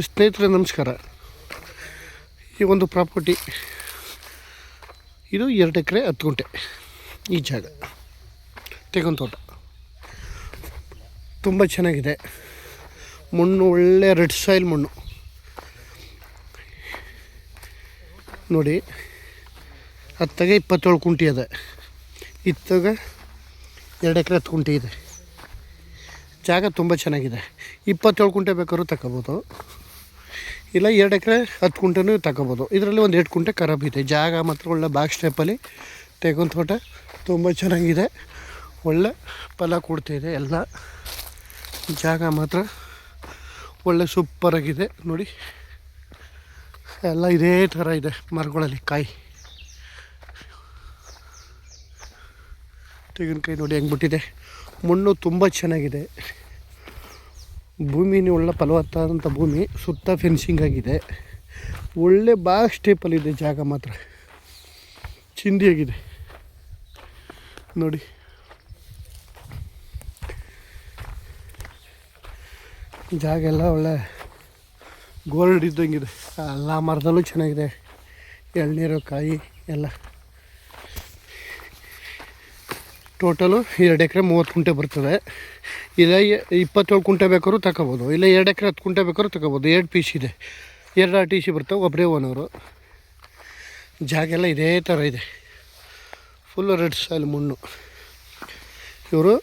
ಸ್ನೇಹಿತರೆ ನಮಸ್ಕಾರ. ಈ ಒಂದು ಪ್ರಾಪರ್ಟಿ ಇದು 2 ಎಕರೆ 10 ಗುಂಟೆ ಈ ಜಾಗ ತೆಂಗಿನ ತೋಟ. ತುಂಬ ಚೆನ್ನಾಗಿದೆ. ಮಣ್ಣು ಒಳ್ಳೆ ರೆಡ್ ಸಾಯಿಲ್ ಮಣ್ಣು ನೋಡಿ. ಹತ್ತಾಗೆ 27 ಕುಂಟೆ ಇದೆ, ಇತ್ತಾಗ 2 ಎಕರೆ 10 ಗುಂಟೆ ಇದೆ. ಜಾಗ ತುಂಬ ಚೆನ್ನಾಗಿದೆ. 27 ಕುಂಟೆ ಬೇಕಾದ್ರೂ ತಗೋಬೋದು, ಇಲ್ಲ 2 ಎಕರೆ 10 ಗುಂಟೆನೂ ತಗೋಬೋದು. ಇದರಲ್ಲಿ ಒಂದು 2 ಕುಂಟೆ ಖರಾಬ್ ಇದೆ. ಜಾಗ ಮಾತ್ರ ಒಳ್ಳೆ ಬಾಕ್ಸ್ ಟೈಪಲ್ಲಿ ತೆಂಗಿನ ತೋಟ ತುಂಬ ಚೆನ್ನಾಗಿದೆ. ಒಳ್ಳೆ ಫಲ ಕೊಡ್ತಾಯಿದೆ. ಎಲ್ಲ ಜಾಗ ಮಾತ್ರ ಒಳ್ಳೆ ಸೂಪರಾಗಿದೆ ನೋಡಿ. ಎಲ್ಲ ಇದೇ ಥರ ಇದೆ ಮರಗಳಲ್ಲಿ ಕಾಯಿ, ತೆಂಗಿನಕಾಯಿ ನೋಡಿ ಹೆಂಗೆ ಬಿಟ್ಟಿದೆ. ಮಣ್ಣು ತುಂಬ ಚೆನ್ನಾಗಿದೆ. ಭೂಮಿನೇ ಒಳ್ಳೆ ಫಲವತ್ತಾದಂಥ ಭೂಮಿ. ಸುತ್ತ ಫೆನ್ಸಿಂಗ್ ಆಗಿದೆ. ಒಳ್ಳೆ ಬಾಕ್ಸ್ ಟೈಪಲ್ಲಿದೆ. ಜಾಗ ಮಾತ್ರ ಚಿಂದಿಯಾಗಿದೆ ನೋಡಿ. ಜಾಗ ಎಲ್ಲ ಒಳ್ಳೆ ಗೋಲ್ಡ್ ಇದ್ದಂಗಿದೆ. ಎಲ್ಲ ಮರದಲ್ಲೂ ಚೆನ್ನಾಗಿದೆ. ಎಳ್ನೀರು ಕಾಯಿ ಎಲ್ಲ. ಟೋಟಲು 2 ಎಕರೆ 30 ಕುಂಟೆ ಬರ್ತದೆ. ಇಲ್ಲ 27 ಕುಂಟೆ ಬೇಕಾದ್ರೂ ತಗೋಬೋದು, ಇಲ್ಲ 2 ಎಕರೆ 10 ಕುಂಟೆ ಬೇಕಾದ್ರೂ ತಗೋಬೋದು. 2 ಪೀಸ್ ಇದೆ, 2 RTC ಬರ್ತವೆ, ಒಬ್ಬರೇ ಓನರು. ಜಾಗ ಎಲ್ಲ ಇದೇ ಥರ ಇದೆ. ಫುಲ್ಲು ರೆಡ್ ಸಾಯಿಲ್ ಮಣ್ಣು. ಇವರು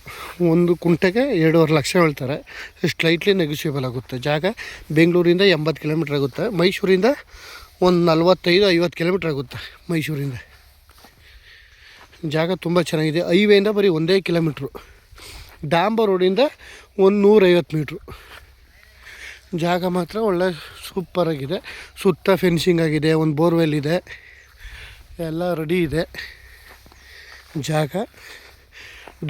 1 ಕುಂಟೆಗೆ 2.5 ಲಕ್ಷ ಹೇಳ್ತಾರೆ. ಸ್ಲೈಟ್ಲಿ ನೆಗೋಷಿಯಬಲ್ ಆಗುತ್ತೆ. ಜಾಗ ಬೆಂಗಳೂರಿಂದ 80 ಕಿಲೋಮೀಟ್ರ್ ಆಗುತ್ತೆ. ಮೈಸೂರಿಂದ ಒಂದು 45-50 ಕಿಲೋಮೀಟ್ರ್ ಆಗುತ್ತೆ ಮೈಸೂರಿಂದ. ಜಾಗ ತುಂಬ ಚೆನ್ನಾಗಿದೆ. ಹೈವೇಯಿಂದ ಬರೀ 1 ಕಿಲೋಮೀಟ್ರು, ಡಾಂಬರ್ ರೋಡಿಂದ 150 ಮೀಟ್ರು. ಜಾಗ ಮಾತ್ರ ಒಳ್ಳೆ ಸೂಪರಾಗಿದೆ. ಸುತ್ತ ಫೆನ್ಸಿಂಗ್ ಆಗಿದೆ, ಒಂದು ಬೋರ್ವೆಲ್ ಇದೆ, ಎಲ್ಲ ರೆಡಿ ಇದೆ. ಜಾಗ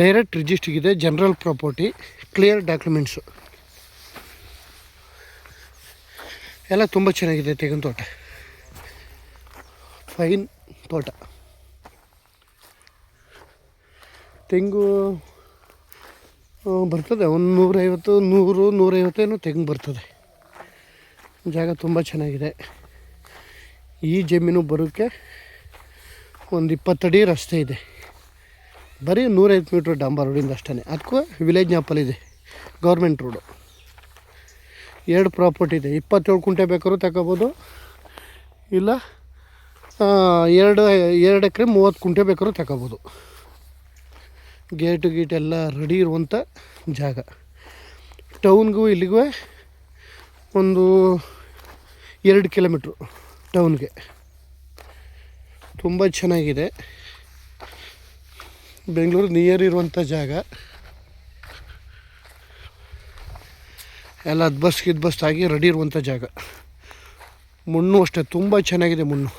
ಡೈರೆಕ್ಟ್ ರಿಜಿಸ್ಟ್ರಿಗಿದೆ. ಜನರಲ್ ಪ್ರಾಪರ್ಟಿ, ಕ್ಲಿಯರ್ ಡಾಕ್ಯುಮೆಂಟ್ಸು ಎಲ್ಲ ತುಂಬ ಚೆನ್ನಾಗಿದೆ. ತೆಂಗಿನ ತೋಟ ಫೈನ್ ತೋಟ. ತೆಂಗು ಬರ್ತದೆ ಒಂದು 150 ತೆಂಗು ಬರ್ತದೆ. ಜಾಗ ತುಂಬ ಚೆನ್ನಾಗಿದೆ. ಈ ಜಮೀನು ಬರೋಕ್ಕೆ ಒಂದು 20 ಅಡಿ ರಸ್ತೆ ಇದೆ. ಬರೀ 150 ಮೀಟ್ರ್ ಡಾಂಬರ್ ರೋಡಿಂದ ಅಷ್ಟೇ. ಅದಕ್ಕೂ ವಿಲೇಜ್ ಮ್ಯಾಪಲ್ಲಿದೆ, ಗೌರ್ಮೆಂಟ್ ರೋಡು. 2 ಪ್ರಾಪರ್ಟಿ ಇದೆ. 27 ಕುಂಟೆ ಬೇಕಾದ್ರೂ ತಗೋಬೋದು, ಇಲ್ಲ 2 ಎಕರೆ 30 ಕುಂಟೆ ಬೇಕಾದ್ರೂ ತಗೋಬೋದು. ಗೇಟು ಎಲ್ಲ ರೆಡಿ ಇರುವಂಥ ಜಾಗ. ಟೌನ್ಗೂ ಇಲ್ಲಿಗೂ ಒಂದು 2 ಕಿಲೋಮೀಟ್ರು ಟೌನ್ಗೆ. ತುಂಬ ಚೆನ್ನಾಗಿದೆ. ಬೆಂಗಳೂರು ನಿಯರ್ ಇರುವಂಥ ಜಾಗ. ಎಲ್ಲ ಬಸ್ ಆಗಿ ರೆಡಿ ಇರುವಂಥ ಜಾಗ. ಮಣ್ಣು ಅಷ್ಟೇ ತುಂಬ ಚೆನ್ನಾಗಿದೆ ಮಣ್ಣು.